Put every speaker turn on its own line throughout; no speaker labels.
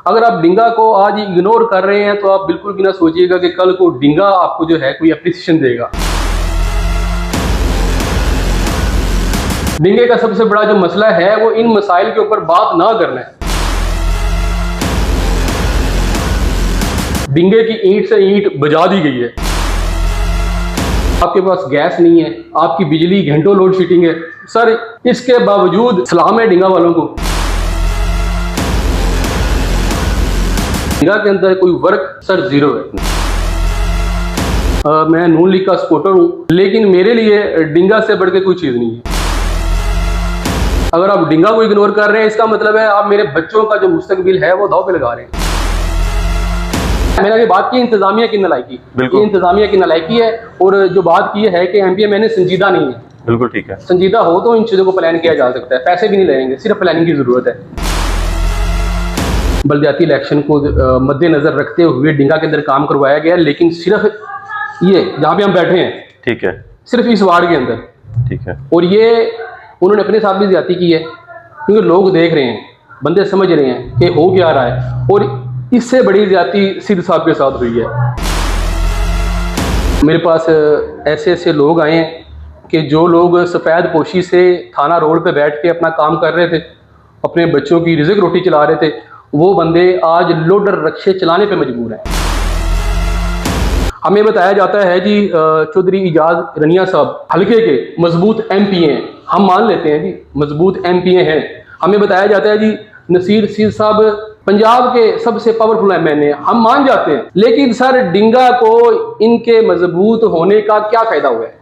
अगर आप डिंगा को आज इग्नोर कर रहे हैं तो आप बिल्कुल भी ना सोचिएगा कि कल को डिंगा आपको जो है कोई अप्रिसिएशन देगा। डिंगे का सबसे बड़ा जो मसला है वो इन मसाइल के ऊपर बात ना करना है। डिंगे की ईंट से ईंट बजा दी गई है। आपके पास गैस नहीं है, आपकी बिजली घंटों लोड शेडिंग है सर, इसके बावजूद सलाम है डिंगा वालों को। डिंगा के अंदर कोई वर्क सर जीरो है। मैं नून लीग का सपोर्टर हूँ, लेकिन मेरे लिए डिंगा से बढ़ के कोई चीज़ नहीं है। अगर आप डिंगा को इग्नोर कर रहे हैं इसका मतलब है आप मेरे बच्चों का जो मुस्तकबिल है वो दांव पे लगा रहे हैं। मैंने अभी बात की इंतजामिया की नालायकी, ये इंतजामिया की नालायकी है। और जो बात की है कि MPMN संजीदा नहीं है,
बिल्कुल ठीक है।
संजीदा हो तो इन चीज़ों को प्लान किया जा सकता है, पैसे भी नहीं लगेंगे, सिर्फ प्लानिंग की ज़रूरत है। बलदियाती इलेक्शन को मद्देनजर रखते हुए डिंगा के अंदर काम करवाया गया, लेकिन सिर्फ ये जहाँ पे हम बैठे हैं, ठीक है, सिर्फ इस वार्ड के अंदर, ठीक है। और ये उन्होंने अपने साथ भी ज्यादती की है, क्योंकि लोग देख रहे हैं, बंदे समझ रहे हैं कि हो क्या रहा है। और इससे बड़ी ज्यादती सिद्ध साहब के साथ हुई है। मेरे पास ऐसे ऐसे लोग आए हैं कि जो लोग सफ़ेद पोशी से थाना रोड पे बैठ के अपना काम कर रहे थे, अपने बच्चों की रिज़्क रोटी चला रहे थे, वो बंदे आज लोडर रक्शे चलाने पे मजबूर हैं। हमें बताया जाता है जी चौधरी इजाज रनिया साहब हल्के के मजबूत MP हैं, हम मान लेते हैं जी मजबूत MP हैं। हमें बताया जाता है जी नसीर सिंह साहब पंजाब के सबसे पावरफुल MNA, हम मान जाते हैं। लेकिन सर डिंगा को इनके मजबूत होने का क्या फायदा हुआ है?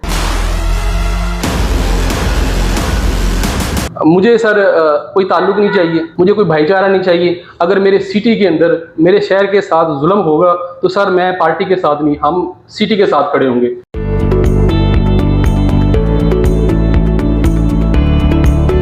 मुझे सर कोई ताल्लुक नहीं चाहिए, मुझे कोई भाईचारा नहीं चाहिए। अगर मेरे सिटी के अंदर मेरे शहर के साथ जुल्म होगा तो सर मैं पार्टी के साथ नहीं, हम सिटी के साथ खड़े होंगे।